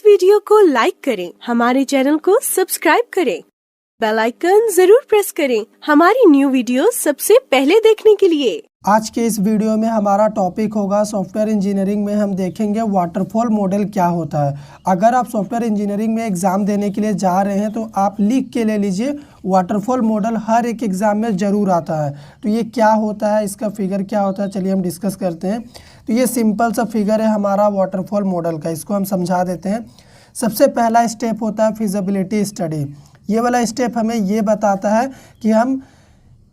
Video को like करें, हमारे चैनल को सब्सक्राइब करें, बेल आइकन जरूर प्रेस करें हमारी न्यू वीडियो सबसे पहले देखने के लिए। आज के इस वीडियो में हमारा टॉपिक होगा सॉफ्टवेयर इंजीनियरिंग में हम देखेंगे वाटरफॉल मॉडल क्या होता है। अगर आप सॉफ्टवेयर इंजीनियरिंग में एग्ज़ाम देने के लिए जा रहे हैं तो आप लिख के ले लीजिए, वाटरफॉल मॉडल हर एक एग्ज़ाम में ज़रूर आता है। तो ये क्या होता है, इसका फिगर क्या होता है, चलिए हम डिस्कस करते हैं। तो ये सिंपल सा फिगर है हमारा वाटरफॉल मॉडल का, इसको हम समझा देते हैं। सबसे पहला स्टेप होता है फिजिबिलिटी स्टडी। ये वाला स्टेप हमें ये बताता है कि हम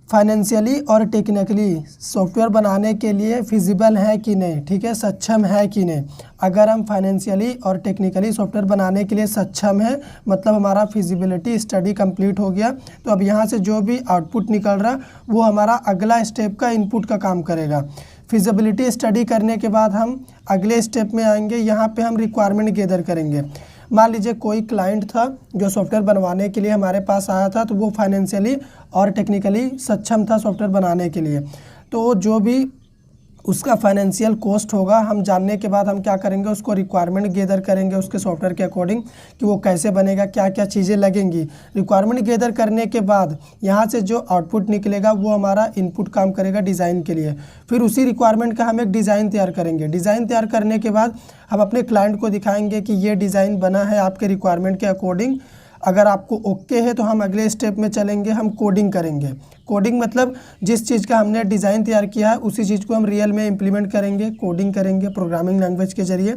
फाइनेंशियली और टेक्निकली सॉफ्टवेयर बनाने के लिए फिजिबल है कि नहीं, ठीक है, सक्षम है कि नहीं। अगर हम फाइनेंशियली और टेक्निकली सॉफ्टवेयर बनाने के लिए सक्षम है, मतलब हमारा फिजिबिलिटी स्टडी कंप्लीट हो गया। तो अब यहाँ से जो भी आउटपुट निकल रहा वो हमारा अगला स्टेप का इनपुट का काम करेगा। फिजिबिलिटी स्टडी करने के बाद हम अगले स्टेप में आएंगे। यहाँ पे हम रिक्वायरमेंट गैदर करेंगे। मान लीजिए कोई क्लाइंट था जो सॉफ्टवेयर बनवाने के लिए हमारे पास आया था, तो वो फाइनेंशियली और टेक्निकली सक्षम था सॉफ्टवेयर बनाने के लिए। तो जो भी उसका फाइनेंशियल कॉस्ट होगा हम जानने के बाद हम क्या करेंगे, उसको रिक्वायरमेंट गैदर करेंगे उसके सॉफ्टवेयर के अकॉर्डिंग कि वो कैसे बनेगा, क्या क्या चीज़ें लगेंगी। रिक्वायरमेंट गैदर करने के बाद यहाँ से जो आउटपुट निकलेगा वो हमारा इनपुट काम करेगा डिज़ाइन के लिए। फिर उसी रिक्वायरमेंट का हम एक डिज़ाइन तैयार करेंगे। डिज़ाइन तैयार करने के बाद हम अपने क्लाइंट को दिखाएंगे कि ये डिज़ाइन बना है आपके रिक्वायरमेंट के अकॉर्डिंग। अगर आपको ओके है तो हम अगले स्टेप में चलेंगे, हम कोडिंग करेंगे। कोडिंग मतलब जिस चीज़ का हमने डिज़ाइन तैयार किया है उसी चीज़ को हम रियल में इम्प्लीमेंट करेंगे, कोडिंग करेंगे प्रोग्रामिंग लैंग्वेज के ज़रिए।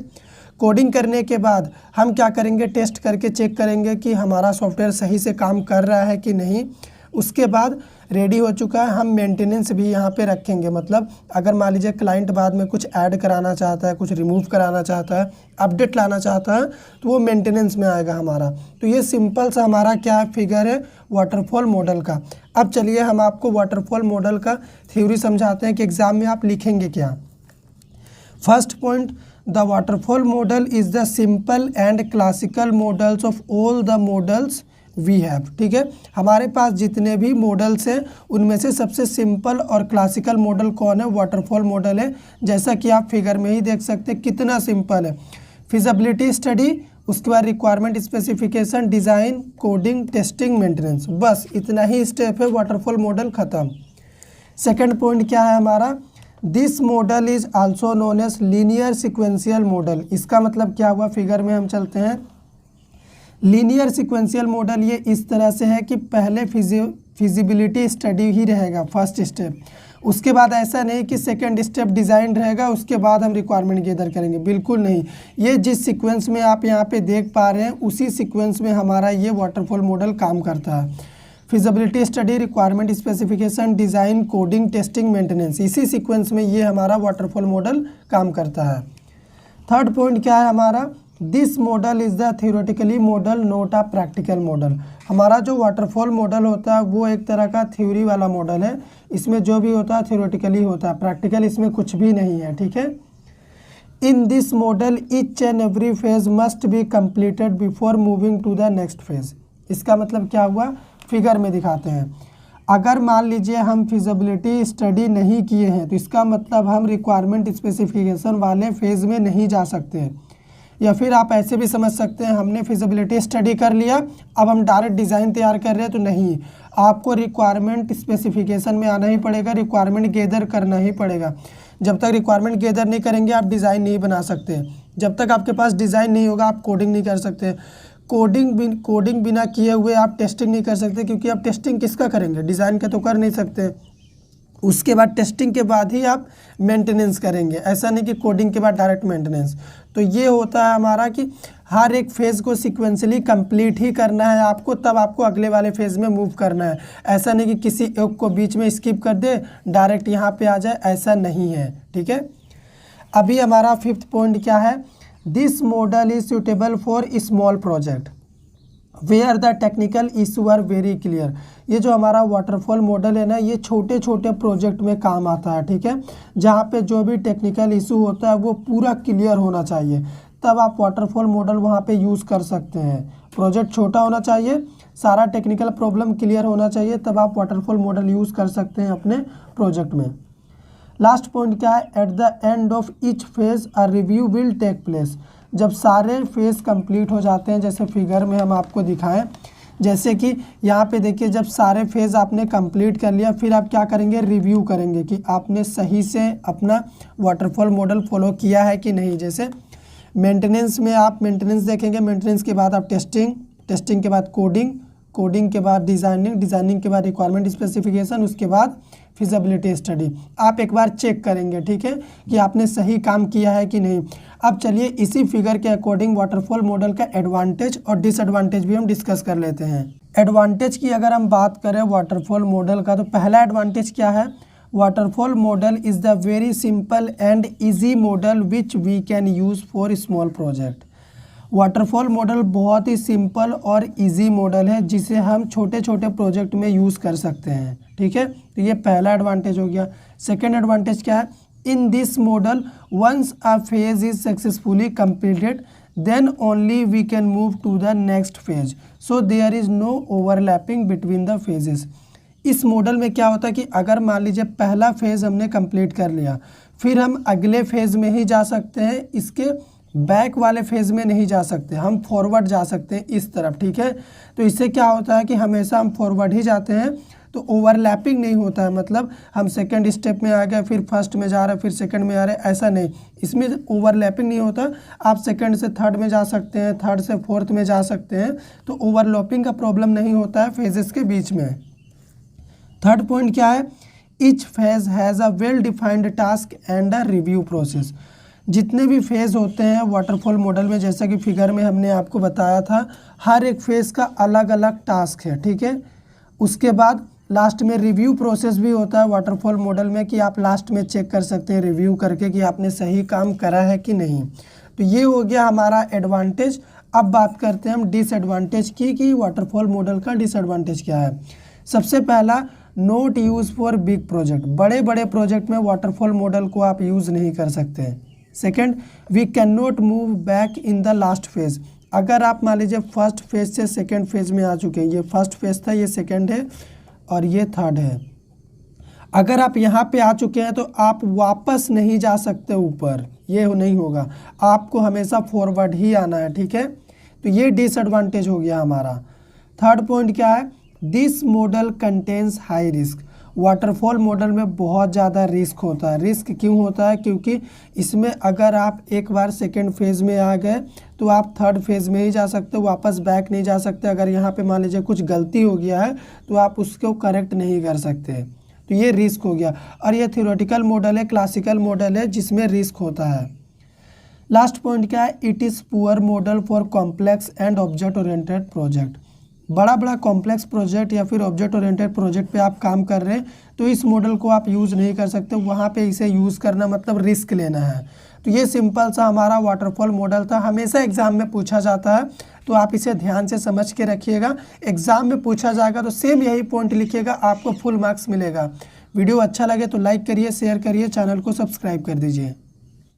कोडिंग करने के बाद हम क्या करेंगे, टेस्ट करके चेक करेंगे कि हमारा सॉफ्टवेयर सही से काम कर रहा है कि नहीं। उसके बाद रेडी हो चुका है, हम मेंटेनेंस भी यहाँ पे रखेंगे। मतलब अगर मान लीजिए क्लाइंट बाद में कुछ ऐड कराना चाहता है, कुछ रिमूव कराना चाहता है, अपडेट लाना चाहता है, तो वो मेंटेनेंस में आएगा हमारा। तो ये सिंपल सा हमारा क्या फिगर है वाटरफॉल मॉडल का। अब चलिए हम आपको वाटरफॉल मॉडल का थ्योरी समझाते हैं कि एग्ज़ाम में आप लिखेंगे क्या। First point, the waterfall model is the simple and classical models of all the models we have. ठीक है, हमारे पास जितने भी मॉडल्स हैं उनमें से सबसे सिंपल और क्लासिकल मॉडल कौन है, वाटरफॉल मॉडल है। जैसा कि आप फिगर में ही देख सकते हैं कितना सिंपल है। फिजिबिलिटी स्टडी, उसके बाद requirement specification, design, coding, testing, maintenance, बस इतना ही स्टेप है, वाटरफॉल मॉडल ख़त्म। सेकेंड पॉइंट क्या है हमारा, this model is also known as linear sequential model. इसका मतलब क्या हुआ, फिगर में हम चलते हैं। लीनियर सिक्वेंशियल मॉडल ये इस तरह से है कि पहले फिजिबिलिटी स्टडी ही रहेगा फर्स्ट स्टेप, उसके बाद ऐसा नहीं कि सेकंड स्टेप डिज़ाइन रहेगा उसके बाद हम रिक्वायरमेंट गैदर करेंगे, बिल्कुल नहीं। ये जिस सीक्वेंस में आप यहाँ पे देख पा रहे हैं उसी सीक्वेंस में हमारा ये वाटरफॉल मॉडल काम करता है। Feasibility study, requirement specification, design, coding, testing, maintenance, इसी सीक्वेंस में ये हमारा वाटरफॉल मॉडल काम करता है। थर्ड पॉइंट क्या है हमारा, this model is the theoretically model not a practical model. हमारा जो वाटरफॉल मॉडल होता है वो एक तरह का थ्योरी वाला मॉडल है। इसमें जो भी होता है थ्योरेटिकली होता है, प्रैक्टिकल इसमें कुछ भी नहीं है। ठीक है, in this model each and every phase must be completed before moving to the next phase. इसका मतलब क्या हुआ, फिगर में दिखाते हैं। अगर मान लीजिए हम फिजिबिलिटी स्टडी नहीं किए हैं तो इसका मतलब हम रिक्वायरमेंट स्पेसिफिकेशन वाले फेज़ में नहीं जा सकते। या फिर आप ऐसे भी समझ सकते हैं हमने फिजिबिलिटी स्टडी कर लिया, अब हम डायरेक्ट डिज़ाइन तैयार कर रहे हैं, तो नहीं, आपको रिक्वायरमेंट स्पेसिफिकेशन में आना ही पड़ेगा, रिक्वायरमेंट गैदर करना ही पड़ेगा। जब तक रिक्वायरमेंट गैदर नहीं करेंगे आप डिज़ाइन नहीं बना सकते। जब तक आपके पास डिज़ाइन नहीं होगा आप कोडिंग नहीं कर सकते। कोडिंग बिना किए हुए आप टेस्टिंग नहीं कर सकते, क्योंकि आप टेस्टिंग किसका करेंगे, डिज़ाइन का तो कर नहीं सकते। उसके बाद टेस्टिंग के बाद ही आप मेंटेनेंस करेंगे, ऐसा नहीं कि कोडिंग के बाद डायरेक्ट मेंटेनेंस। तो ये होता है हमारा कि हर एक फेज़ को सिक्वेंसली कंप्लीट ही करना है आपको, तब आपको अगले वाले फेज़ में मूव करना है। ऐसा नहीं कि किसी एक को बीच में स्किप कर दे डायरेक्ट यहाँ पे आ जाए, ऐसा नहीं है। ठीक है, अभी हमारा फिफ्थ पॉइंट क्या है, this model is suitable for small project where the technical issue are very clear. ये जो हमारा वाटरफॉल मॉडल है ना, ये छोटे छोटे प्रोजेक्ट में काम आता है। ठीक है, जहाँ पे जो भी टेक्निकल इशू होता है वो पूरा क्लियर होना चाहिए, तब आप वाटरफॉल मॉडल वहाँ पे यूज़ कर सकते हैं। प्रोजेक्ट छोटा होना चाहिए, सारा टेक्निकल प्रॉब्लम क्लियर होना चाहिए, तब आप वाटरफॉल मॉडल यूज़ कर सकते हैं अपने प्रोजेक्ट में। लास्ट पॉइंट क्या है, at the end of each phase a review will take place. जब सारे फेज़ कंप्लीट हो जाते हैं, जैसे फिगर में हम आपको दिखाएं, जैसे कि यहाँ पे देखिए जब सारे फेज़ आपने कंप्लीट कर लिया, फिर आप क्या करेंगे, रिव्यू करेंगे कि आपने सही से अपना वाटरफॉल मॉडल फॉलो किया है कि नहीं। जैसे मेंटेनेंस में आप मेंटेनेंस देखेंगे, मेंटेनेंस के बाद आप टेस्टिंग के बाद कोडिंग के बाद डिज़ाइनिंग के बाद रिक्वायरमेंट स्पेसिफिकेशन, उसके बाद फिजिबिलिटी स्टडी। आप एक बार चेक करेंगे, ठीक है, कि आपने सही काम किया है कि नहीं। अब चलिए इसी फिगर के अकॉर्डिंग वाटरफॉल मॉडल का एडवांटेज और डिसएडवांटेज भी हम डिस्कस कर लेते हैं। एडवांटेज की अगर हम बात करें वाटरफॉल मॉडल का, तो पहला एडवांटेज क्या है, waterfall model is the very simple and easy model which we can use for small project. Waterfall model बहुत ही सिंपल और इजी मॉडल है जिसे हम छोटे छोटे प्रोजेक्ट में यूज़ कर सकते हैं, ठीक है। तो ये पहला एडवांटेज हो गया। सेकेंड एडवांटेज क्या है, in this model once a phase is successfully completed then only we can move to the next phase, so there is no overlapping between the phases. इस मॉडल में क्या होता है कि अगर मान लीजिए पहला फेज़ हमने कंप्लीट कर लिया, फिर हम अगले फेज़ में ही जा सकते हैं, इसके बैक वाले फेज़ में नहीं जा सकते, हम फॉरवर्ड जा सकते हैं इस तरफ, ठीक है। तो इससे क्या होता है कि हमेशा हम फॉरवर्ड ही जाते हैं, तो ओवरलैपिंग नहीं होता है। मतलब हम सेकंड स्टेप में आ गए, फिर फर्स्ट में जा रहे, फिर सेकंड में आ रहे, ऐसा नहीं, इसमें ओवरलैपिंग नहीं होता। आप सेकंड से थर्ड में जा सकते हैं, थर्ड से फोर्थ में जा सकते हैं, तो ओवरलैपिंग का प्रॉब्लम नहीं होता है फेजेस के बीच में। थर्ड पॉइंट क्या है, each phase has a well defined task and a review process. जितने भी फेज़ होते हैं वाटरफॉल मॉडल में, जैसा कि फिगर में हमने आपको बताया था, हर एक फेज़ का अलग अलग टास्क है, ठीक है। उसके बाद लास्ट में रिव्यू प्रोसेस भी होता है वाटरफॉल मॉडल में, कि आप लास्ट में चेक कर सकते हैं रिव्यू करके कि आपने सही काम करा है कि नहीं। तो ये हो गया हमारा एडवांटेज। अब बात करते हैं हम डिसएडवांटेज की, कि वाटरफॉल मॉडल का डिसएडवांटेज क्या है। सबसे पहला, not use for big project. बड़े बड़े प्रोजेक्ट में वाटरफॉल मॉडल को आप यूज़ नहीं कर सकते। Second, we can not move back in the last phase. अगर आप मान लीजिए फर्स्ट फेज़ से सेकेंड फेज़ में आ चुके हैं, ये फर्स्ट फेज़ था, ये सेकेंड है और ये थर्ड है, अगर आप यहाँ पे आ चुके हैं तो आप वापस नहीं जा सकते ऊपर, ये नहीं होगा, आपको हमेशा फॉरवर्ड ही आना है, ठीक है। तो ये डिसएडवांटेज हो गया हमारा। थर्ड पॉइंट क्या है, this model contains high risk. Waterfall model में बहुत ज़्यादा रिस्क होता है। रिस्क क्यों होता है, क्योंकि इसमें अगर आप एक बार सेकेंड फेज़ में आ गए तो आप थर्ड फेज़ में ही जा सकते हो, वापस बैक नहीं जा सकते। अगर यहाँ पे मान लीजिए कुछ गलती हो गया है तो आप उसको करेक्ट नहीं कर सकते, तो ये रिस्क हो गया। और ये थ्योरेटिकल मॉडल है, क्लासिकल मॉडल है जिसमें रिस्क होता है। लास्ट पॉइंट क्या है, it is poor model for complex and object oriented project. बड़ा बड़ा कॉम्प्लेक्स प्रोजेक्ट या फिर ऑब्जेक्ट ओरिएंटेड प्रोजेक्ट पे आप काम कर रहे हैं तो इस मॉडल को आप यूज़ नहीं कर सकते, वहाँ पे इसे यूज़ करना मतलब रिस्क लेना है। तो ये सिंपल सा हमारा वाटरफॉल मॉडल था, हमेशा एग्जाम में पूछा जाता है, तो आप इसे ध्यान से समझ के रखिएगा। एग्जाम में पूछा जाएगा तो सेम यही पॉइंट लिखिएगा, आपको फुल मार्क्स मिलेगा। वीडियो अच्छा लगे तो लाइक करिए, शेयर करिए, चैनल को सब्सक्राइब कर दीजिए।